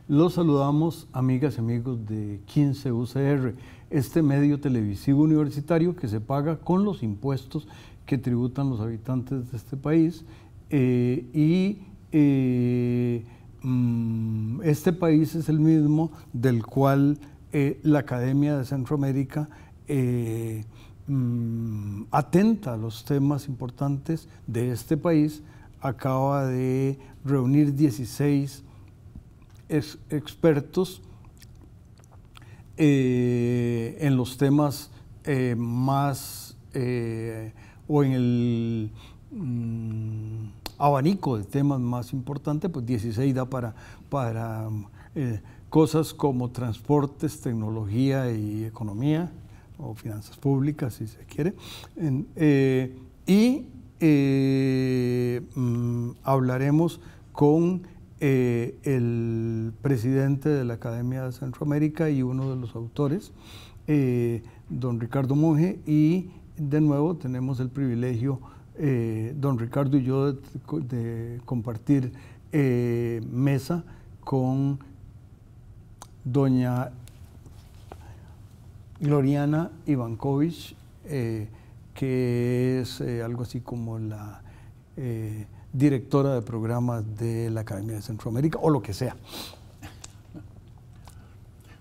Los saludamos, amigas y amigos de 15 UCR, este medio televisivo universitario que se paga con los impuestos que tributan los habitantes de este país. Este país es el mismo del cual la Academia de Centroamérica atenta a los temas importantes de este país. Acaba de reunir 16 expertos en los temas más o en el abanico de temas más importantes, pues 16 da para cosas como transportes, tecnología y economía, o finanzas públicas si se quiere, hablaremos con el presidente de la Academia de Centroamérica y uno de los autores, don Ricardo Monge, y de nuevo tenemos el privilegio, don Ricardo y yo, de compartir mesa con doña Gloriana Ivankovich, que es algo así como la directora de programas de la Academia de Centroamérica, o lo que sea.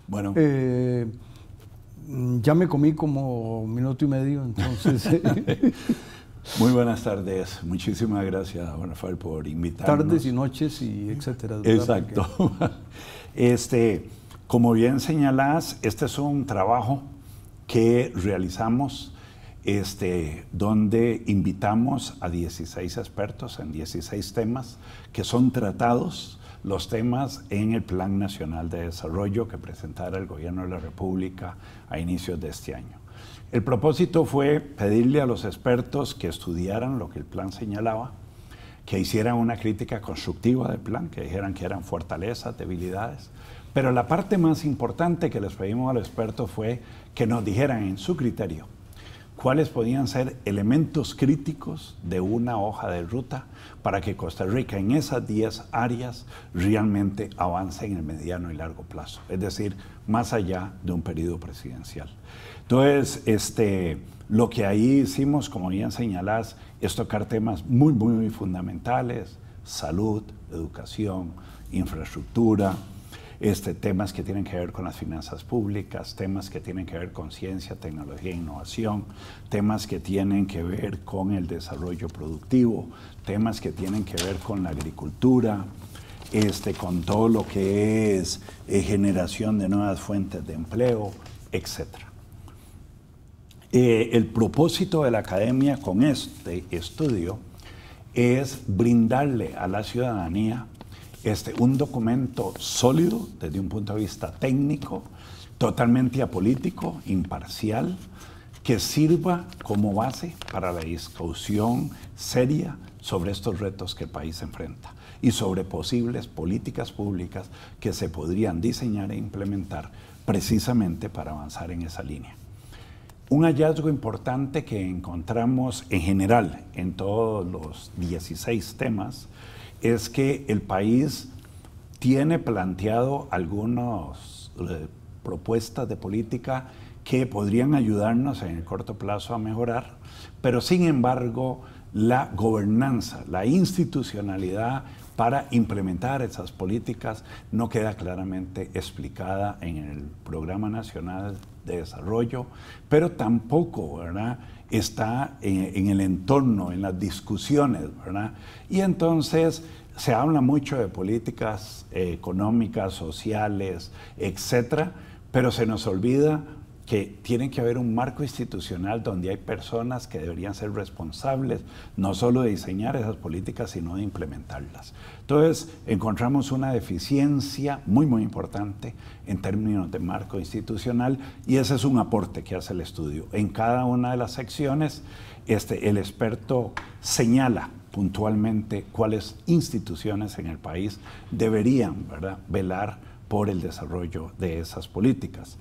Bueno. Ya me comí como 1 minuto y medio, entonces... Muy buenas tardes. Muchísimas gracias, don Rafael, por invitarnos. Tardes y noches y etcétera. Exacto. Como bien señalás, este es un trabajo que realizamos donde invitamos a 16 expertos en 16 temas que son tratados, los temas en el Plan Nacional de Desarrollo que presentara el Gobierno de la República a inicios de este año. El propósito fue pedirle a los expertos que estudiaran lo que el plan señalaba, que hicieran una crítica constructiva del plan, que dijeran que eran fortalezas, debilidades, pero la parte más importante que les pedimos a los expertos fue que nos dijeran en su criterio cuáles podían ser elementos críticos de una hoja de ruta para que Costa Rica en esas 10 áreas realmente avance en el mediano y largo plazo, es decir, más allá de un periodo presidencial. Entonces, lo que ahí hicimos, como bien señalás, es tocar temas muy fundamentales: salud, educación, infraestructura, temas que tienen que ver con las finanzas públicas, temas que tienen que ver con ciencia, tecnología e innovación, temas que tienen que ver con el desarrollo productivo, temas que tienen que ver con la agricultura, con todo lo que es generación de nuevas fuentes de empleo, etc. El propósito de la Academia con este estudio es brindarle a la ciudadanía un documento sólido desde un punto de vista técnico, totalmente apolítico, imparcial, que sirva como base para la discusión seria sobre estos retos que el país enfrenta y sobre posibles políticas públicas que se podrían diseñar e implementar precisamente para avanzar en esa línea. Un hallazgo importante que encontramos en general en todos los 16 temas es que el país tiene planteado algunas propuestas de política que podrían ayudarnos en el corto plazo a mejorar, pero sin embargo la gobernanza, la institucionalidad para implementar esas políticas no queda claramente explicada en el Programa Nacional de Desarrollo, pero tampoco, ¿verdad?, está en el entorno, en las discusiones, ¿verdad? Y entonces se habla mucho de políticas económicas, sociales, etcétera, pero se nos olvida que tiene que haber un marco institucional donde hay personas que deberían ser responsables, no solo de diseñar esas políticas, sino de implementarlas. Entonces, encontramos una deficiencia muy, muy importante en términos de marco institucional, y ese es un aporte que hace el estudio. En cada una de las secciones, el experto señala puntualmente cuáles instituciones en el país deberían, ¿verdad?, velar por el desarrollo de esas políticas.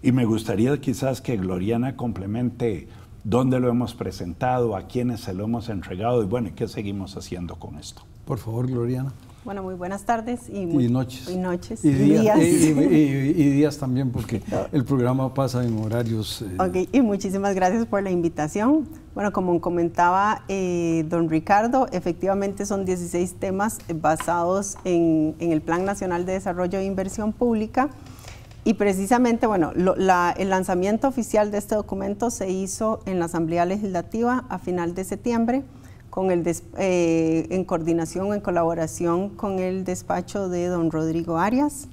Y me gustaría quizás que Gloriana complemente dónde lo hemos presentado, a quiénes se lo hemos entregado y bueno, ¿qué seguimos haciendo con esto? Por favor, Gloriana. Bueno, muy buenas tardes y noches. Y noches. Y días. Y días también, porque el programa pasa en horarios... Ok, y muchísimas gracias por la invitación. Bueno, como comentaba don Ricardo, efectivamente son 16 temas basados en el Plan Nacional de Desarrollo de Inversión Pública. Y precisamente, bueno, el lanzamiento oficial de este documento se hizo en la Asamblea Legislativa a final de septiembre, en coordinación o en colaboración con el despacho de don Rodrigo Arias.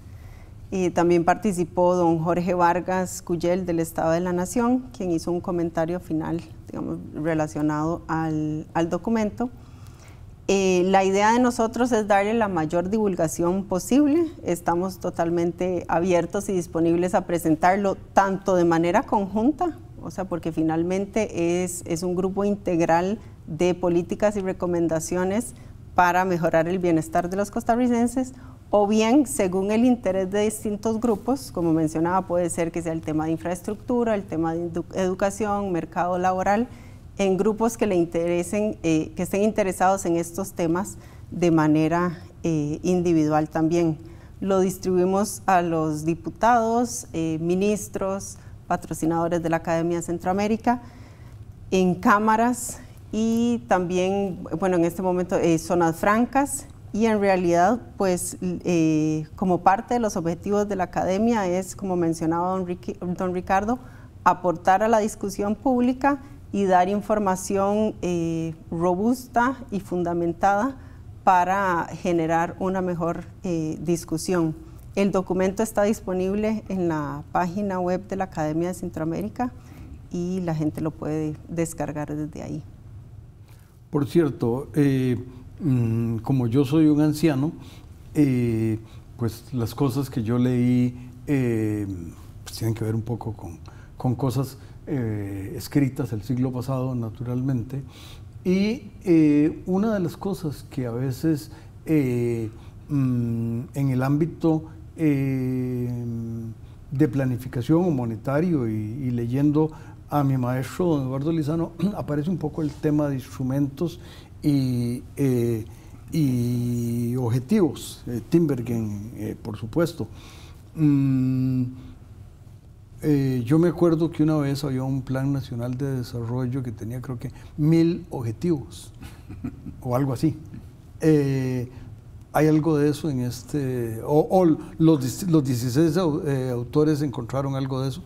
También participó don Jorge Vargas Cuyel del Estado de la Nación, quien hizo un comentario final, digamos, relacionado al documento. La idea de nosotros es darle la mayor divulgación posible. Estamos totalmente abiertos y disponibles a presentarlo tanto de manera conjunta, o sea, porque finalmente es un grupo integral de políticas y recomendaciones para mejorar el bienestar de los costarricenses, o bien según el interés de distintos grupos, como mencionaba, puede ser que sea el tema de infraestructura, el tema de educación, mercado laboral, en grupos que le interesen, que estén interesados en estos temas de manera individual también. Lo distribuimos a los diputados, ministros, patrocinadores de la Academia de Centroamérica, en cámaras y también, bueno, en este momento zonas francas, y en realidad, pues, como parte de los objetivos de la Academia es, como mencionaba don Ricardo, aportar a la discusión pública y dar información robusta y fundamentada para generar una mejor discusión. El documento está disponible en la página web de la Academia de Centroamérica y la gente lo puede descargar desde ahí. Por cierto, como yo soy un anciano, pues las cosas que yo leí pues tienen que ver un poco con cosas escritas el siglo pasado, naturalmente, y una de las cosas que a veces en el ámbito de planificación o monetario y leyendo a mi maestro don Eduardo Lizano, aparece un poco el tema de instrumentos y objetivos, Tinbergen, por supuesto. Yo me acuerdo que una vez había un Plan Nacional de Desarrollo que tenía, creo que, 1000 objetivos o algo así. ¿Hay algo de eso en este? ¿O los 16 autores encontraron algo de eso?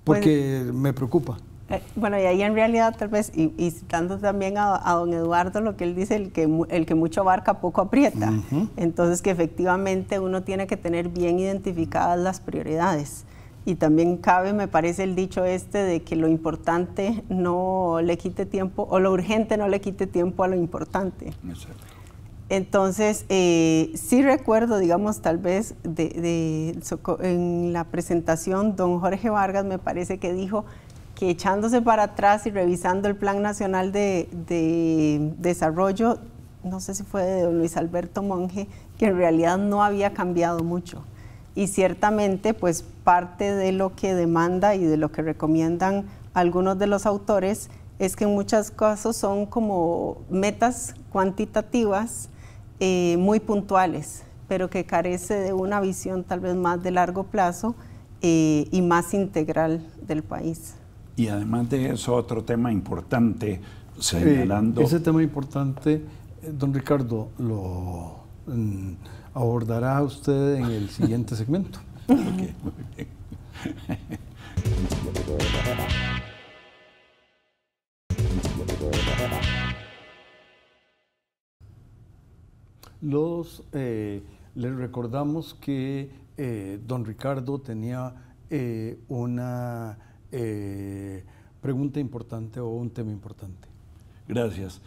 Porque me preocupa. Bueno, y ahí en realidad tal vez, y citando también a don Eduardo, lo que él dice, el que mucho abarca, poco aprieta. Entonces, que efectivamente uno tiene que tener bien identificadas las prioridades. Y también cabe, me parece, el dicho de que lo importante no le quite tiempo, o lo urgente no le quite tiempo a lo importante. Entonces, sí recuerdo, digamos, tal vez en la presentación, don Jorge Vargas me parece que dijo que echándose para atrás y revisando el Plan Nacional de Desarrollo, no sé si fue de don Luis Alberto Monge, que en realidad no había cambiado mucho. Y ciertamente, pues parte de lo que demanda y de lo que recomiendan algunos de los autores es que en muchos casos son como metas cuantitativas muy puntuales, pero que carece de una visión tal vez más de largo plazo y más integral del país. Y además de eso, otro tema importante, señalando... ese tema importante, don Ricardo, lo abordará usted en el siguiente segmento. Okay, muy bien. Les recordamos que don Ricardo tenía una pregunta importante o un tema importante. Gracias.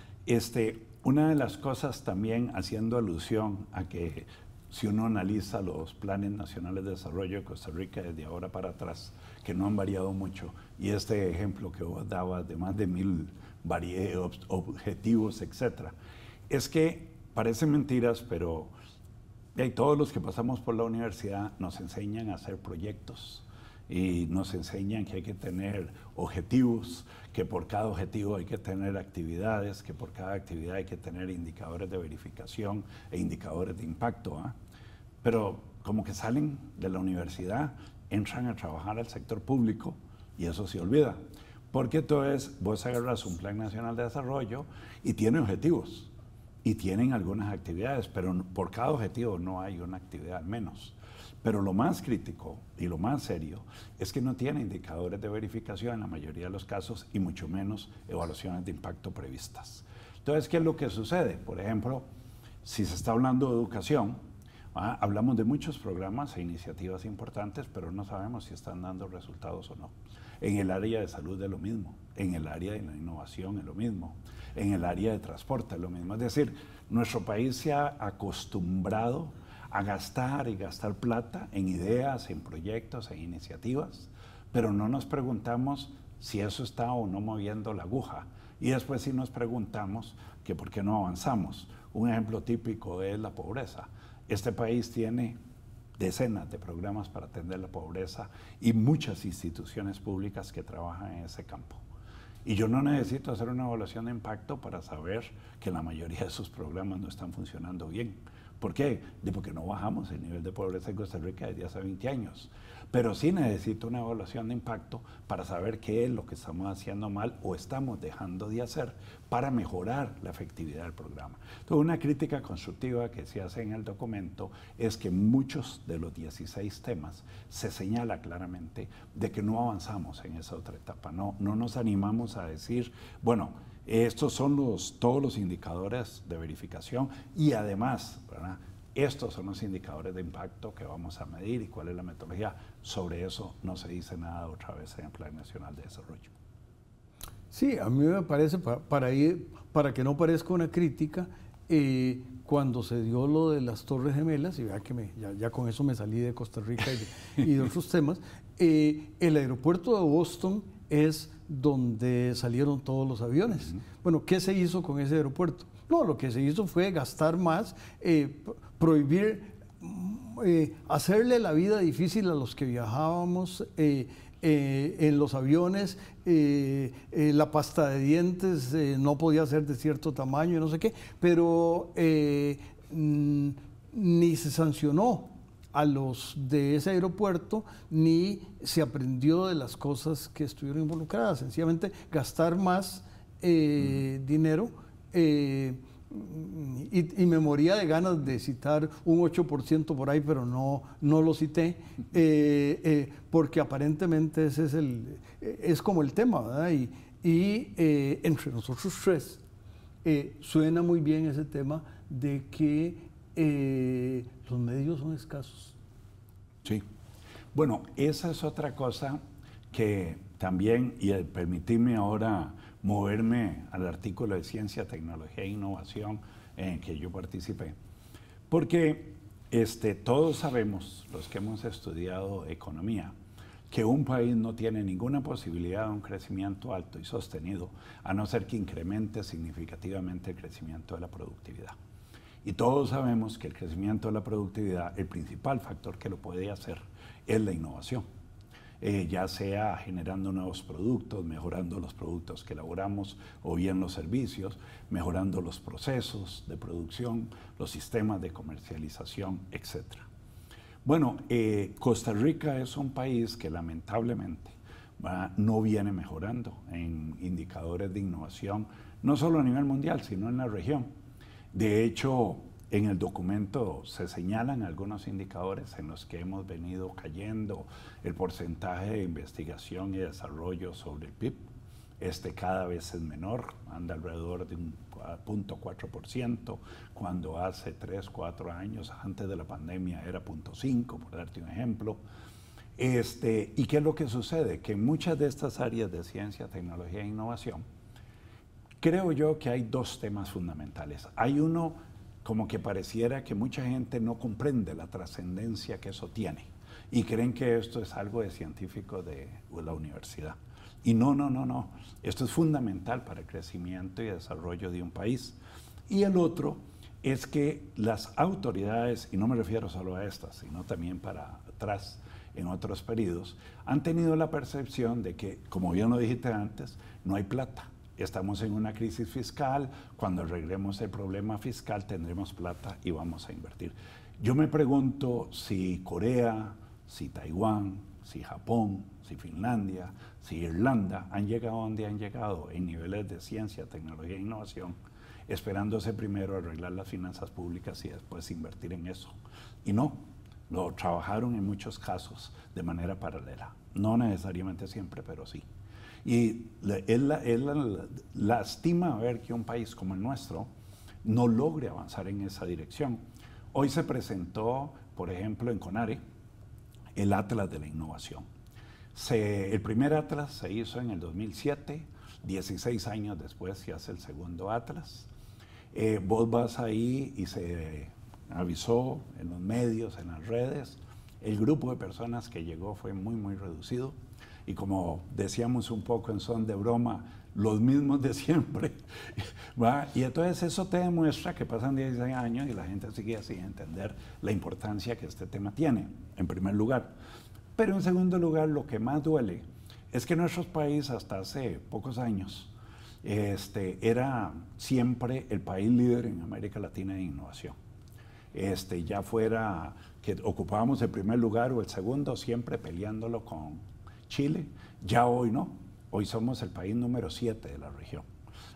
Una de las cosas también, haciendo alusión a que si uno analiza los planes nacionales de desarrollo de Costa Rica desde ahora para atrás, que no han variado mucho, y este ejemplo que vos dabas de más de 1000 objetivos, etcétera, es que parecen mentiras, pero todos los que pasamos por la universidad nos enseñan a hacer proyectos y nos enseñan que hay que tener objetivos, que por cada objetivo hay que tener actividades, que por cada actividad hay que tener indicadores de verificación e indicadores de impacto, ¿eh? Pero como que salen de la universidad, entran a trabajar al sector público y eso se olvida. Porque entonces vos agarras un Plan Nacional de Desarrollo y tiene objetivos y tienen algunas actividades, pero por cada objetivo no hay una actividad al menos. Pero lo más crítico y lo más serio es que no tiene indicadores de verificación en la mayoría de los casos y mucho menos evaluaciones de impacto previstas. Entonces, ¿qué es lo que sucede? Por ejemplo, si se está hablando de educación, hablamos de muchos programas e iniciativas importantes, pero no sabemos si están dando resultados o no. En el área de salud es lo mismo, en el área de la innovación es lo mismo, en el área de transporte es lo mismo. Es decir, nuestro país se ha acostumbrado a gastar y gastar plata en ideas, en proyectos, en iniciativas, pero no nos preguntamos si eso está o no moviendo la aguja. Y después sí nos preguntamos que por qué no avanzamos. Un ejemplo típico es la pobreza. Este país tiene decenas de programas para atender la pobreza y muchas instituciones públicas que trabajan en ese campo. Y yo no necesito hacer una evaluación de impacto para saber que la mayoría de sus programas no están funcionando bien. ¿Por qué? Porque no bajamos el nivel de pobreza en Costa Rica desde hace 20 años. Pero sí necesito una evaluación de impacto para saber qué es lo que estamos haciendo mal o estamos dejando de hacer para mejorar la efectividad del programa. Entonces, una crítica constructiva que se hace en el documento es que muchos de los 16 temas se señala claramente de que no avanzamos en esa otra etapa. No nos animamos a decir, bueno, estos son todos los indicadores de verificación y además, ¿verdad?, estos son los indicadores de impacto que vamos a medir y cuál es la metodología. Sobre eso no se dice nada otra vez en el Plan Nacional de Desarrollo. Sí, a mí me parece, para que no parezca una crítica, cuando se dio lo de las Torres Gemelas, y vea que ya con eso me salí de Costa Rica y de otros temas, el aeropuerto de Boston es donde salieron todos los aviones. Bueno, ¿qué se hizo con ese aeropuerto? No, lo que se hizo fue gastar más, prohibir, hacerle la vida difícil a los que viajábamos en los aviones, la pasta de dientes no podía ser de cierto tamaño y no sé qué, pero ni se sancionó a los de ese aeropuerto, ni se aprendió de las cosas que estuvieron involucradas. Sencillamente gastar más dinero, y me moría de ganas de citar un 8% por ahí, pero no lo cité, porque aparentemente ese es como el tema, ¿verdad? Y entre nosotros tres suena muy bien ese tema de que los medios son escasos. Sí. Bueno, esa es otra cosa que también, y permitirme ahora moverme al artículo de Ciencia, Tecnología e Innovación en que yo participé, porque todos sabemos, los que hemos estudiado economía, que un país no tiene ninguna posibilidad de un crecimiento alto y sostenido, a no ser que incremente significativamente el crecimiento de la productividad. Y todos sabemos que el crecimiento de la productividad, el principal factor que lo puede hacer es la innovación. Ya sea generando nuevos productos, mejorando los productos que elaboramos o bien los servicios, mejorando los procesos de producción, los sistemas de comercialización, etc. Bueno, Costa Rica es un país que lamentablemente no viene mejorando en indicadores de innovación, no solo a nivel mundial, sino en la región. De hecho, en el documento se señalan algunos indicadores en los que hemos venido cayendo. El porcentaje de investigación y desarrollo sobre el PIB cada vez es menor, anda alrededor de un 0.4%, cuando hace 3, 4 años, antes de la pandemia, era 0.5%, por darte un ejemplo. ¿Y qué es lo que sucede? Que en muchas de estas áreas de ciencia, tecnología e innovación, creo yo que hay dos temas fundamentales. Hay uno como que pareciera que mucha gente no comprende la trascendencia que eso tiene y creen que esto es algo de científico de la universidad. Y no. Esto es fundamental para el crecimiento y desarrollo de un país. Y el otro es que las autoridades, y no me refiero solo a estas, sino también para atrás en otros periodos, han tenido la percepción de que, como bien lo dijiste antes, no hay plata. Estamos en una crisis fiscal, cuando arreglemos el problema fiscal tendremos plata y vamos a invertir. Yo me pregunto si Corea, si Taiwán, si Japón, si Finlandia, si Irlanda han llegado donde han llegado en niveles de ciencia, tecnología e innovación, esperándose primero arreglar las finanzas públicas y después invertir en eso. Y no, lo trabajaron en muchos casos de manera paralela. No necesariamente siempre, pero sí. Y lastima ver que un país como el nuestro no logre avanzar en esa dirección. Hoy se presentó, por ejemplo, en CONARE, el Atlas de la Innovación. El primer Atlas se hizo en el 2007, 16 años después se hace el segundo Atlas. Vos vas ahí y se avisó en los medios, en las redes, el grupo de personas que llegó fue muy reducido. Y como decíamos un poco en son de broma, los mismos de siempre, ¿va? Y entonces eso te demuestra que pasan 16 años y la gente sigue sin entender la importancia que este tema tiene, en primer lugar. Pero en segundo lugar, lo que más duele es que nuestro país hasta hace pocos años era siempre el país líder en América Latina en innovación. Ya fuera que ocupábamos el primer lugar o el segundo, siempre peleándolo con Chile, ya hoy no, hoy somos el país número 7 de la región.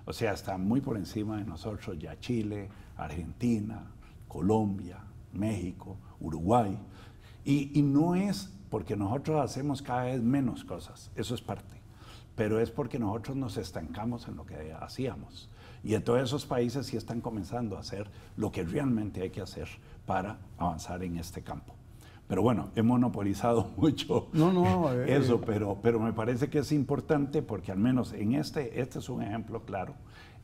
O sea, está muy por encima de nosotros ya Chile, Argentina, Colombia, México, Uruguay. Y no es porque nosotros hacemos cada vez menos cosas, eso es parte, pero es porque nosotros nos estancamos en lo que hacíamos. Y en todos esos países sí están comenzando a hacer lo que realmente hay que hacer para avanzar en este campo. Pero bueno, he monopolizado mucho eso, pero me parece que es importante porque al menos en este es un ejemplo claro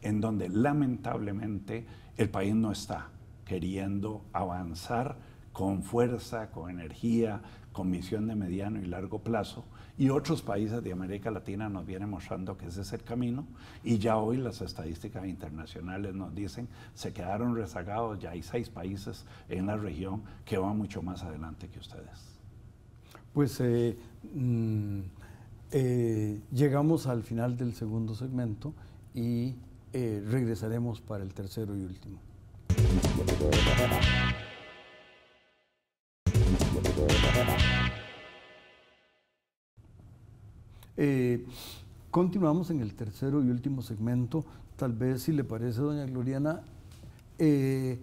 en donde lamentablemente el país no está queriendo avanzar con fuerza, con energía, con visión de mediano y largo plazo, y otros países de América Latina nos vienen mostrando que ese es el camino, y ya hoy las estadísticas internacionales nos dicen se quedaron rezagados, ya hay 6 países en la región que van mucho más adelante que ustedes. Pues llegamos al final del segundo segmento y regresaremos para el tercero y último. Continuamos en el tercero y último segmento. Tal vez, si le parece, doña Gloriana, ¿qué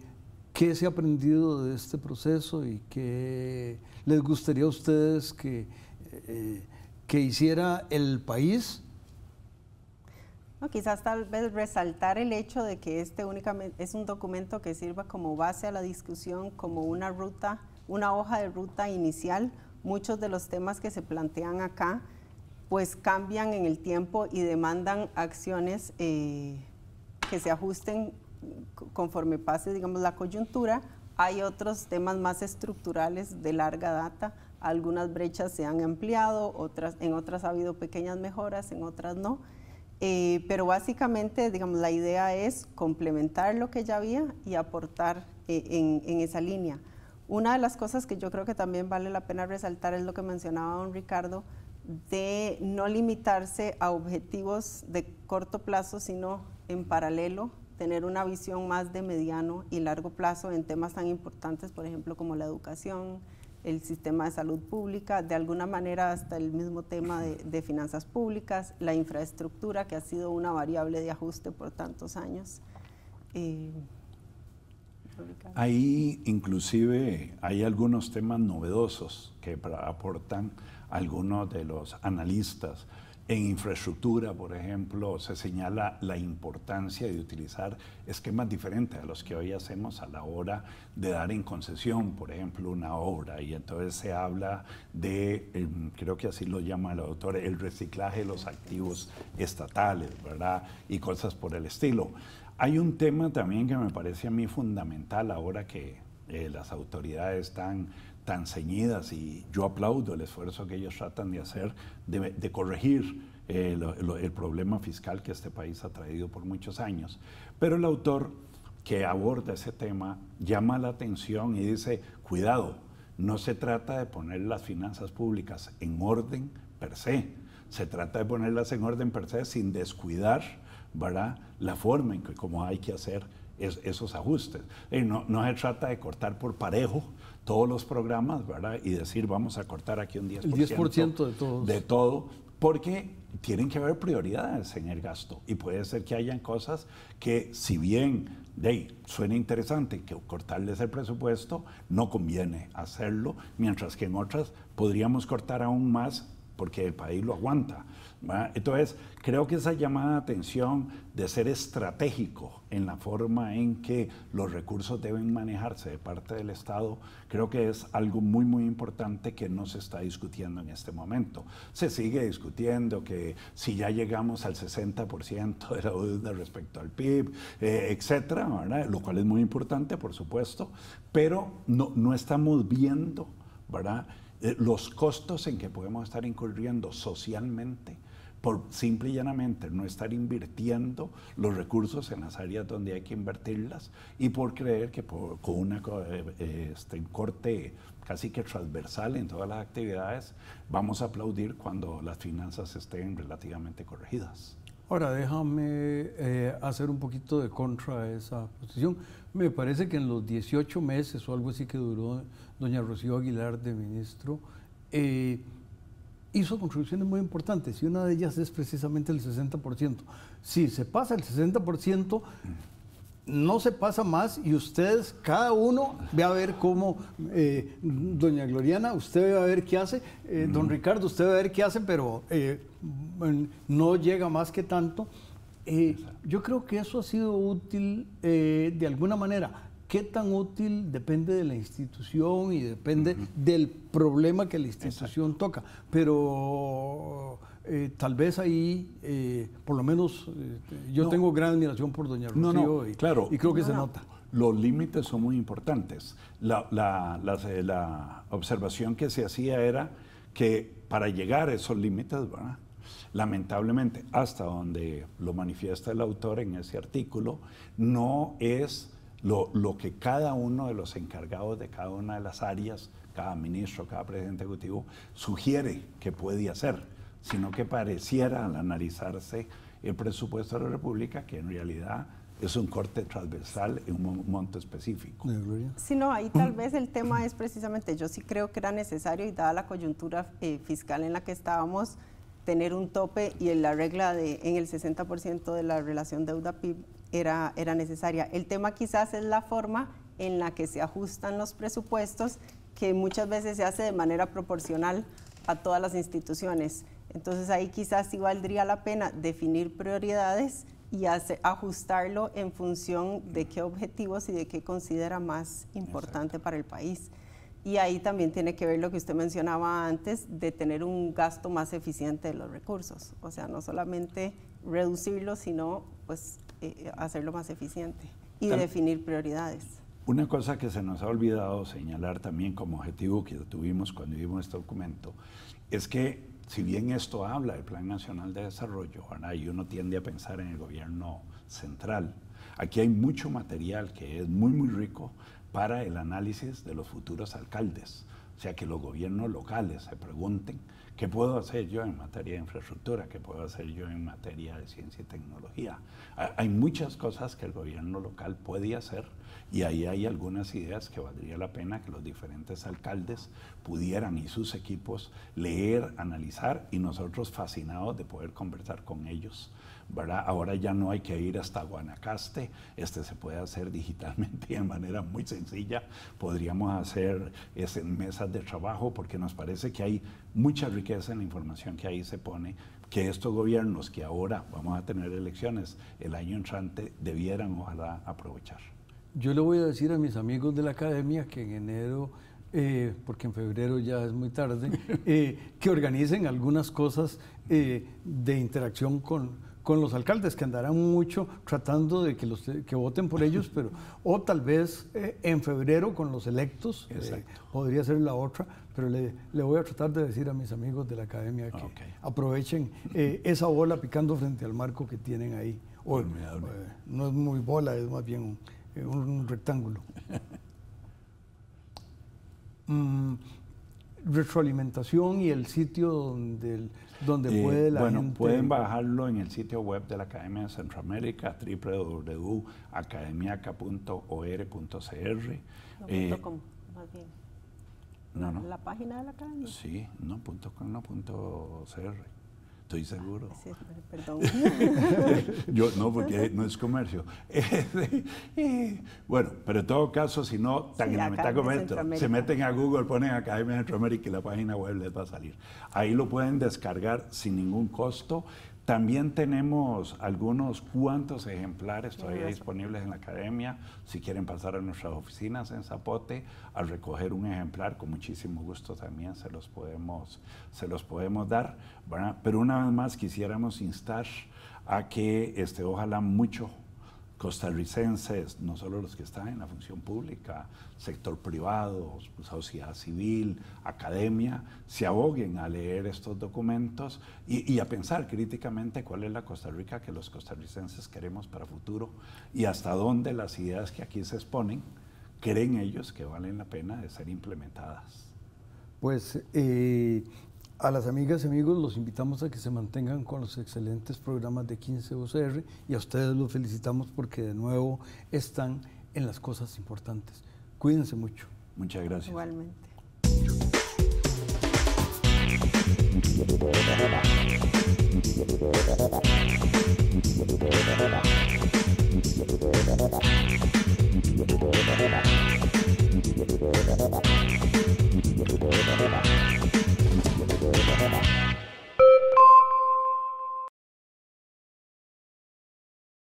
se ha aprendido de este proceso y qué les gustaría a ustedes que hiciera el país? No, quizás tal vez resaltar el hecho de que este únicamente es un documento que sirva como base a la discusión, como una ruta, una hoja de ruta inicial. Muchos de los temas que se plantean acá pues cambian en el tiempo y demandan acciones que se ajusten conforme pase, digamos, la coyuntura. Hay otros temas más estructurales de larga data, algunas brechas se han ampliado, en otras ha habido pequeñas mejoras, en otras no. Pero básicamente, digamos, la idea es complementar lo que ya había y aportar en esa línea. Una de las cosas que yo creo que también vale la pena resaltar es lo que mencionaba don Ricardo, de no limitarse a objetivos de corto plazo, sino en paralelo, tener una visión más de mediano y largo plazo en temas tan importantes, por ejemplo, como la educación, el sistema de salud pública, de alguna manera hasta el mismo tema de finanzas públicas, la infraestructura, que ha sido una variable de ajuste por tantos años. Ahí inclusive hay algunos temas novedosos que aportan algunos de los analistas En infraestructura, por ejemplo, se señala la importancia de utilizar esquemas diferentes a los que hoy hacemos a la hora de dar en concesión, por ejemplo, una obra. Y entonces se habla de, creo que así lo llama el autor, el reciclaje de los activos estatales, ¿verdad? Y cosas por el estilo. Hay un tema también que me parece a mí fundamental ahora que las autoridades están tan ceñidas, y yo aplaudo el esfuerzo que ellos tratan de hacer de corregir el problema fiscal que este país ha traído por muchos años. Pero el autor que aborda ese tema llama la atención y dice, cuidado, no se trata de poner las finanzas públicas en orden per se, se trata de ponerlas en orden per se sin descuidar, ¿verdad?, la forma en que como hay que hacer esos ajustes. No se trata de cortar por parejo todos los programas, ¿verdad?, y decir vamos a cortar aquí un 10%, el 10% de todos. De todo, porque tienen que haber prioridades en el gasto y puede ser que hayan cosas que, si bien suena interesante que cortarles el presupuesto, no conviene hacerlo, mientras que en otras podríamos cortar aún más porque el país lo aguanta, ¿verdad? Entonces, creo que esa llamada de atención de ser estratégico en la forma en que los recursos deben manejarse de parte del Estado, creo que es algo muy, muy importante que no se está discutiendo en este momento. Se sigue discutiendo que si ya llegamos al 60% de la deuda respecto al PIB, etcétera, ¿verdad? Lo cual es muy importante, por supuesto, pero no estamos viendo, ¿verdad?, los costos en que podemos estar incurriendo socialmente por simple y llanamente no estar invirtiendo los recursos en las áreas donde hay que invertirlas y por creer que con un corte casi que transversal en todas las actividades vamos a aplaudir cuando las finanzas estén relativamente corregidas. Ahora, déjame hacer un poquito de contra a esa posición. Me parece que en los 18 meses o algo así que duró doña Rocío Aguilar de ministro, hizo contribuciones muy importantes y una de ellas es precisamente el 60%. Si se pasa el 60%, no se pasa más y ustedes, cada uno, ve a ver cómo, doña Gloriana, usted va a ver qué hace, don Ricardo, usted va a ver qué hace, pero no llega más que tanto. Yo creo que eso ha sido útil de alguna manera. ¿Qué tan útil? Depende de la institución y depende del problema que la institución toca. Pero tal vez ahí, por lo menos, yo tengo gran admiración por doña Rocío y creo que se nota. Los límites son muy importantes. La observación que se hacía era que para llegar a esos límites, ¿verdad?, lamentablemente, hasta donde lo manifiesta el autor en ese artículo, no es lo que cada uno de los encargados de cada una de las áreas, cada ministro, cada presidente ejecutivo, sugiere que puede hacer, sino que pareciera, al analizarse el presupuesto de la República, que en realidad es un corte transversal en un monto específico. Sí, no, ahí tal vez el tema es precisamente, yo sí creo que era necesario, y dada la coyuntura fiscal en la que estábamos, tener un tope, y la regla en el 60% de la relación deuda-PIB era necesaria. El tema quizás es la forma en la que se ajustan los presupuestos, que muchas veces se hace de manera proporcional a todas las instituciones. Entonces ahí quizás sí valdría la pena definir prioridades y ajustarlo en función de qué objetivos y de qué considera más importante para el país. Y ahí también tiene que ver lo que usted mencionaba antes, de tener un gasto más eficiente de los recursos. O sea, no solamente reducirlo, sino pues hacerlo más eficiente y definir prioridades. Una cosa que se nos ha olvidado señalar también como objetivo que tuvimos cuando vimos este documento, es que si bien esto habla del Plan Nacional de Desarrollo, ¿verdad?, y uno tiende a pensar en el gobierno central, aquí hay mucho material que es muy, muy rico para el análisis de los futuros alcaldes. O sea, que los gobiernos locales se pregunten, ¿qué puedo hacer yo en materia de infraestructura? ¿Qué puedo hacer yo en materia de ciencia y tecnología? Hay muchas cosas que el gobierno local puede hacer y ahí hay algunas ideas que valdría la pena que los diferentes alcaldes pudieran y sus equipos leer, analizar, y nosotros fascinados de poder conversar con ellos, ¿verdad? Ahora ya no hay que ir hasta Guanacaste, se puede hacer digitalmente y de manera muy sencilla. Podríamos hacer mesas de trabajo porque nos parece que hay mucha riqueza en la información que ahí se pone, que estos gobiernos que ahora vamos a tener elecciones el año entrante debieran ojalá aprovechar. Yo le voy a decir a mis amigos de la academia que en enero, porque en febrero ya es muy tarde, que organicen algunas cosas de interacción con los alcaldes, que andarán mucho tratando de que voten por ellos, pero o tal vez en febrero con los electos, podría ser la otra, pero le voy a tratar de decir a mis amigos de la academia que aprovechen esa bola picando frente al marco que tienen ahí. No es muy bola, es más bien un rectángulo. Retroalimentación y el sitio donde puede la gente... Pueden bajarlo en el sitio web de la Academia de Centroamérica, www.academiaca.or.cr. .com, más bien. No. ¿La página de la academia? Sí, no, .com, no, .cr. Estoy seguro. Sí, perdón. Yo no, porque no es comercio. Bueno, pero en todo caso, si no, se meten a Google, ponen Academia de Centroamérica y la página web les va a salir. Ahí lo pueden descargar sin ningún costo. También tenemos algunos cuantos ejemplares todavía disponibles en la academia. Si quieren pasar a nuestras oficinas en Zapote a recoger un ejemplar, con muchísimo gusto también se los podemos dar, ¿verdad? Pero una vez más quisiéramos instar a que ojalá mucho costarricenses, no solo los que están en la función pública, sector privado, sociedad civil, academia, se aboguen a leer estos documentos y a pensar críticamente cuál es la Costa Rica que los costarricenses queremos para futuro y hasta dónde las ideas que aquí se exponen creen ellos que valen la pena de ser implementadas. Pues a las amigas y amigos los invitamos a que se mantengan con los excelentes programas de 15 UCR y a ustedes los felicitamos porque de nuevo están en las cosas importantes. Cuídense mucho. Muchas gracias. Igualmente.